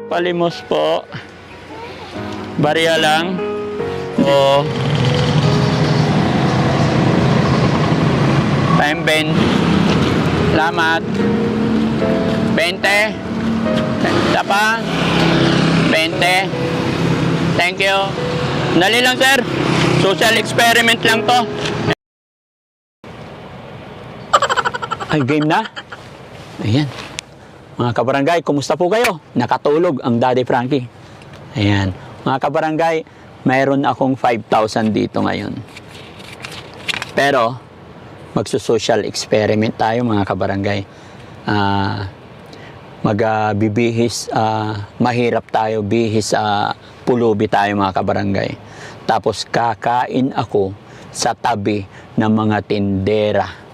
Palimos po. Barya lang. O. Time 20. Salamat. 20. Isa pa. 20. Thank you. Dali lang, sir. Social experiment lang to. Ay, game na. Ayan. Mga kabarangay, kumusta po kayo? Nakatulog ang Daddy Frankie. Ayan. Mga kabarangay, mayroon akong 5,000 dito ngayon. Pero, magsusocial experiment tayo mga kabarangay. Magbibihis, mahirap tayo, bihis, pulubi tayo mga kabarangay. Tapos kakain ako sa tabi ng mga tindera.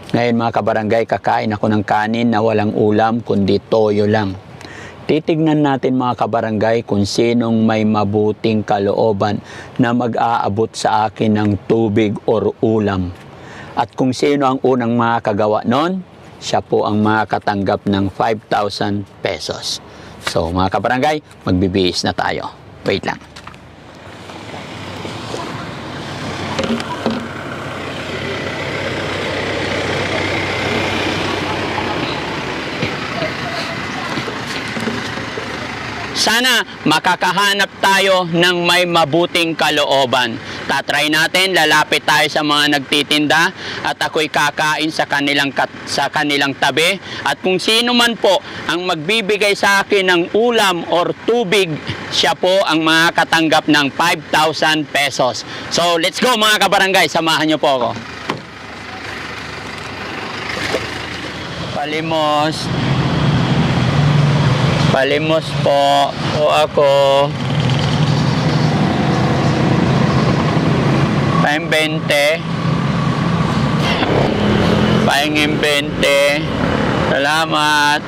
Ngayon mga kabarangay, kakain ako ng kanin na walang ulam kundi toyo lang. Titignan natin mga kabarangay kung sinong may mabuting kalooban na mag-aabot sa akin ng tubig or ulam. At kung sino ang unang makakagawa nun, siya po ang makakatanggap ng 5,000 pesos. So mga kabarangay, magbibihis na tayo. Wait lang. Sana makakahanap tayo ng may mabuting kalooban. Tatry natin, lalapit tayo sa mga nagtitinda at ako'y kakain sa kanilang tabi. At kung sino man po ang magbibigay sa akin ng ulam or tubig, siya po ang makakatanggap ng 5,000 pesos. So let's go mga kabarangay, samahan niyo po ako. Palimos. Palimos po ako. Time 20. Pahingin 20. Salamat.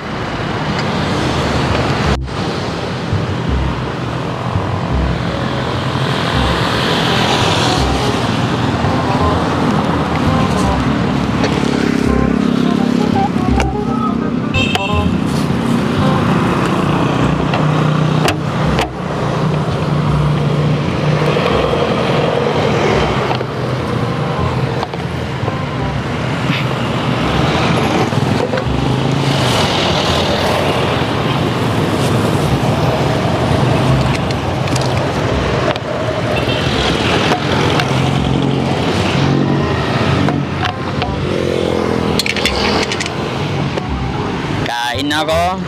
Kain ako.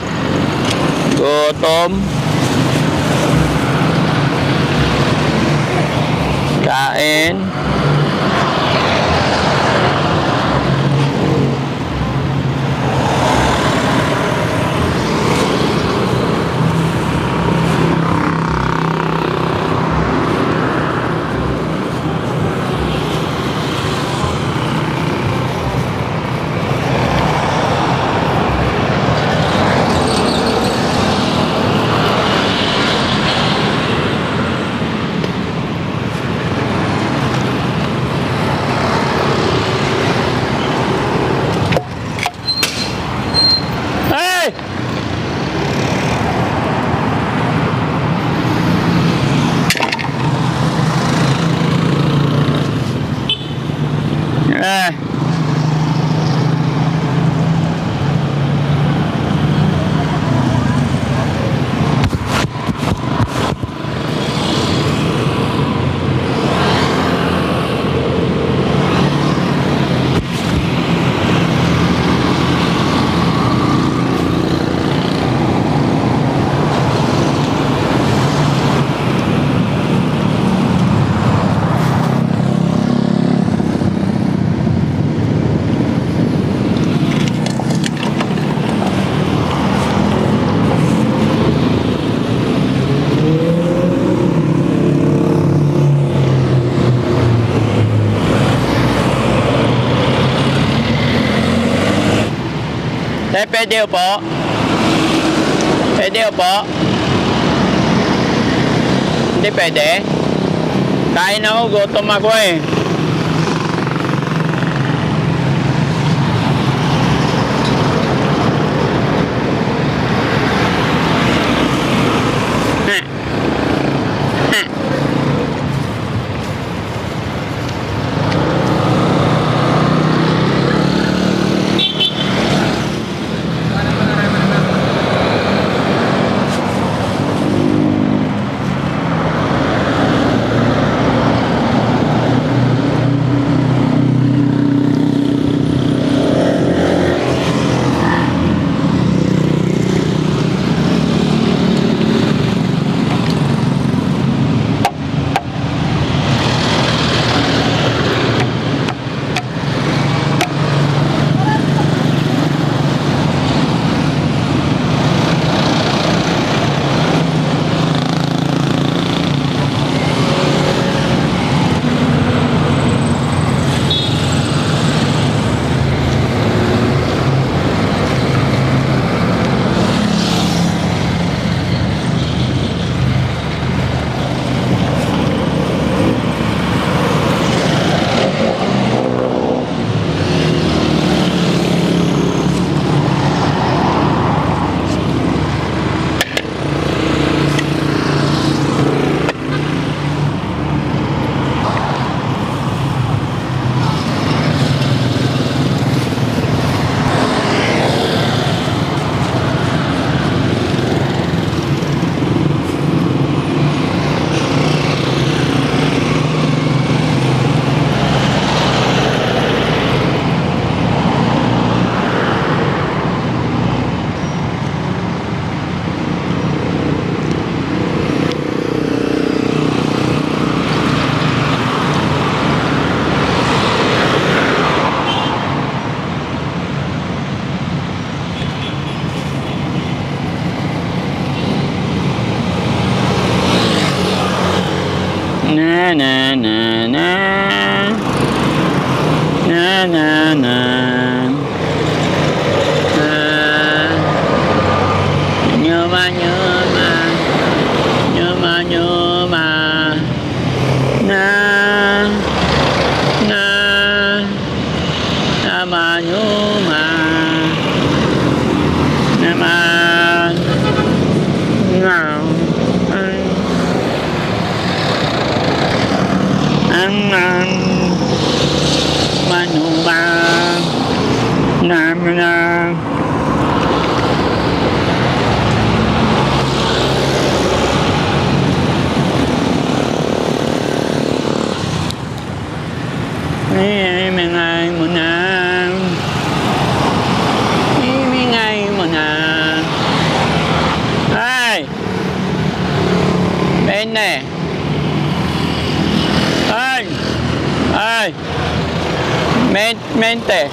Gutom. Kain. Pwede po. Pwede po. Hindi pwede. Kain ako, gutom ako eh. naman ng ang manuman naman ng imingay mo na, imingay mo na. Ay! Bene! Ay! Ay! Mente!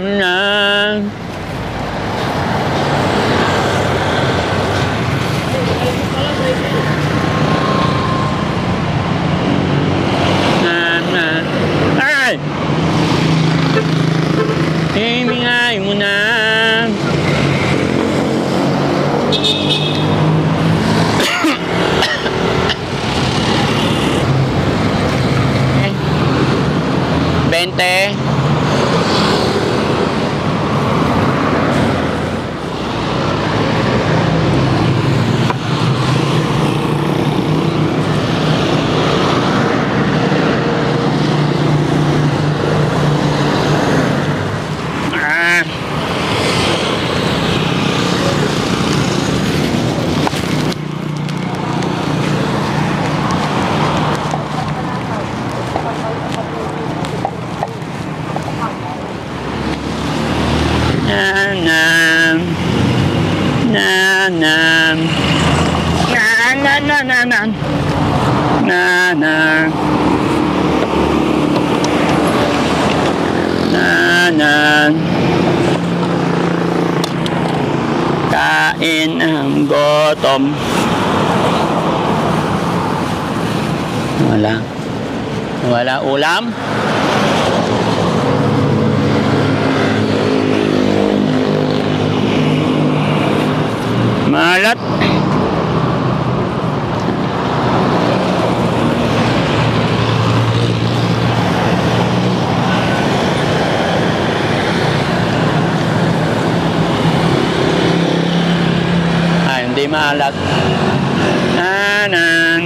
Na. Ay! Imingay mo na. Bente. Kain ang gutom. Wala ulam. Malat. Hindi maalat. Nanan.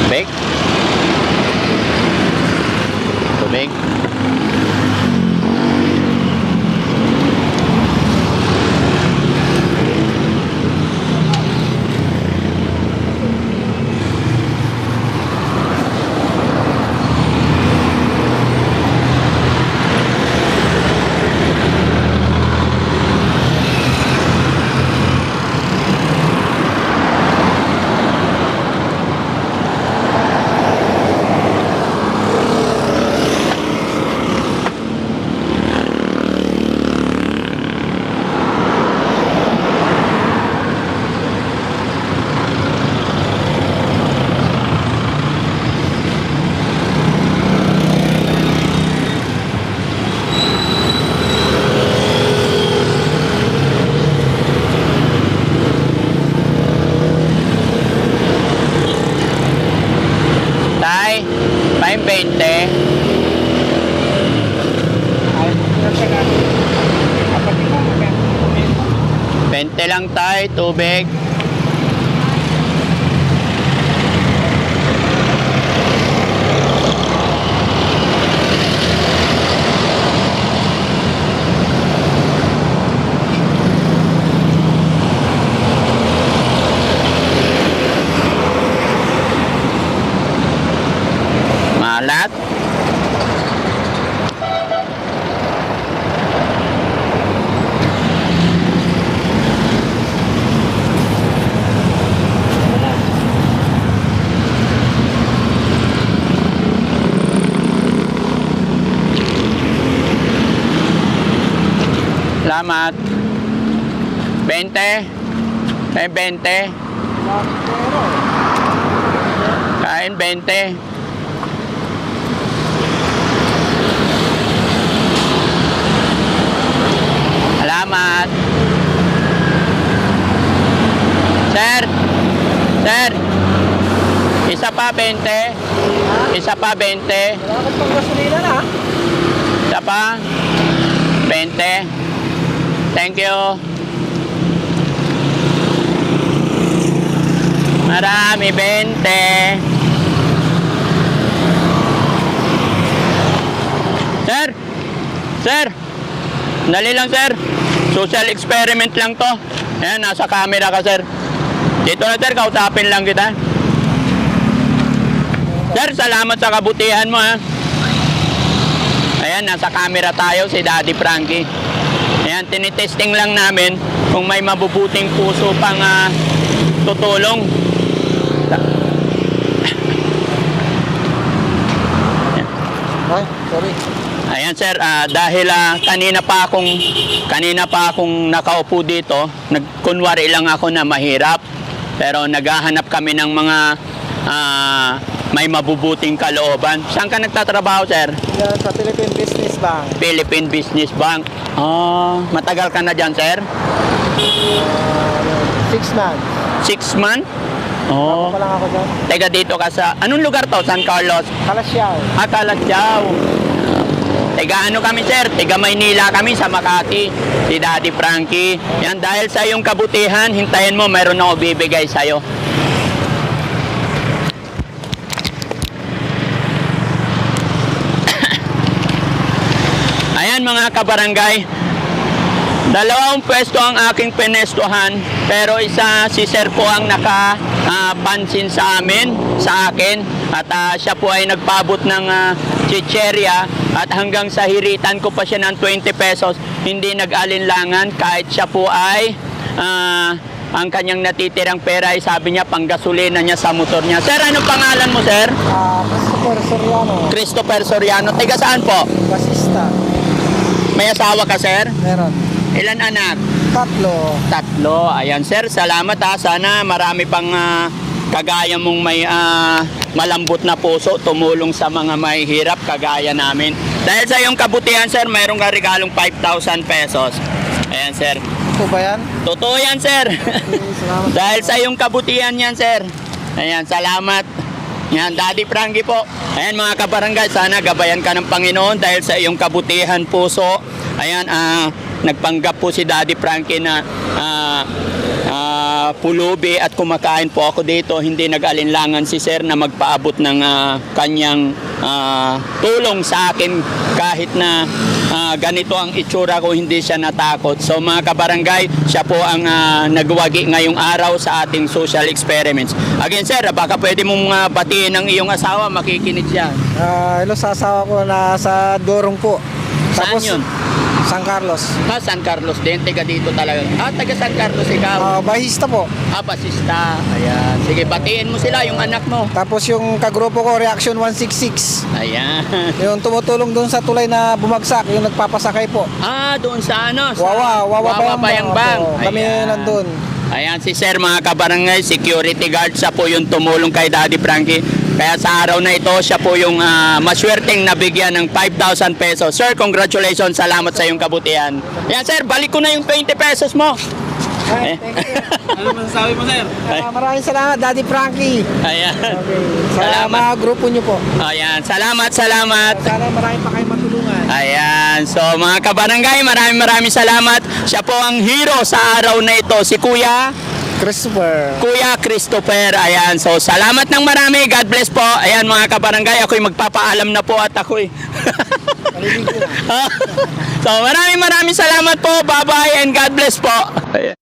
Tubig. Tubig. Tay, paim 20. 20 lang tay, tubig. Malat. Salamat. 20. May 20. Kain 20. Salamat. Sir. Sir. Isa pa 20. Isa pa 20. Wala ka pang gasolina na. Isa pa 20. Thank you. Marami 20. Sir. Sir. Dali lang, sir. Social experiment lang to. Ayan, nasa camera ka, sir. Dito na, sir. Kausapin lang kita. Sir, salamat sa kabutihan mo, ha. Ayan, nasa camera tayo, si Daddy Frankie. Ayan, tinitesting lang namin kung may mabubuting puso pang tutulong. Ay, sorry. Ayan sir, dahil kanina pa akong nakaupo dito, nagkunwari lang ako na mahirap, pero naghahanap kami ng mga may mabubuting kalooban. Saan ka nagtatrabaho, sir? Yan sa Philippine Business Bank. Philippine Business Bank. Matagal ka na dyan, sir? 6 months. 6 months? Bago pa lang ako dyan. Teka, dito ka sa, anong lugar to? San Carlos? Kalasyaw. Kalasyaw. Tiga ano kami, sir? Tiga Maynila kami sa Makati. Si Daddy Frankie. Yan, dahil sa iyong kabutihan, hintayin mo, meron ako bibigay sa'yo. Ayan mga kabarangay, dalawang pwesto ang aking pinestuhan, pero isa si sir po ang nakapansin sa akin, at siya po ay nagpabot ng chicherya, at hanggang sa hiritan ko pa siya ng 20 pesos, hindi nag-alinlangan kahit siya po ay ang kanyang natitirang pera ay sabi niya panggasolina niya sa motor niya. Sir, anong pangalan mo, sir? Christopher Soriano. Christopher Soriano. Tiga saan po? Basista. May asawa ka, sir? Meron. Ilan anak? 3. Tatlo. Ayan, sir. Salamat ha. Sana marami pang kagaya mong may malambot na puso tumulong sa mga mahihirap kagaya namin. Dahil sa iyong kabutihan, sir, mayroong ka regalong 5,000 pesos. Ayan, sir. Ito ba yan? Totoo yan, sir. Salamat. Dahil sa iyong kabutihan yan, sir. Ayan, salamat. Yan, Daddy Frankie po. Ayan mga kabarangay, sana gabayan ka ng Panginoon dahil sa iyong kabutihan puso. Ayan, nagpanggap po si Daddy Frankie na pulubi at kumakain po ako dito. Hindi nag-alinlangan si sir na magpaabot ng kanyang tulong sa akin kahit na ganito ang itsura ko, hindi siya natakot. So mga kabarangay, siya po ang nagwagi ngayong araw sa ating social experiments. Again sir, baka pwede mong batiin ang iyong asawa, makikinig siya. Hello sa asawa ko na sa Dorong po. Saan yun? San Carlos. San Carlos din, taga dito talaga. Taga San Carlos ikaw. Bahista po. Basista. Ayan. Sige, batiin mo sila, yung anak mo. Tapos yung kagrupo ko, Reaction 166. Ayan. Yung tumutulong doon sa tulay na bumagsak, yung nagpapasakay po. Doon sa ano? Sa Wawa Bayang-Bang. Kami nandun. Ayan si sir, mga kabarangay, security guard. Siya po yung tumulong kay Daddy Frankie. Kaya sa araw na ito, siya po yung maswerteng nabigyan ng 5,000 pesos. Sir, congratulations. Salamat sa iyong kabutihan. Ayan sir, balik ko na yung 20 pesos mo. Ay, thank you. Ano masasabi mo, sir? Maraming salamat, Daddy Frankie. Ayan. Okay. Sa Salamat. mga grupo nyo po. Ayan, salamat. Sana marami pa kayo matulungan. Ayan, so mga kabarangay, maraming salamat. Siya po ang hero sa araw na ito, si Kuya Christopher. Ayan, so salamat ng marami. God bless po. Ayan mga kabarangay, ako'y magpapaalam na po at ako'y so maraming salamat po. Bye-bye and God bless po. Ayan.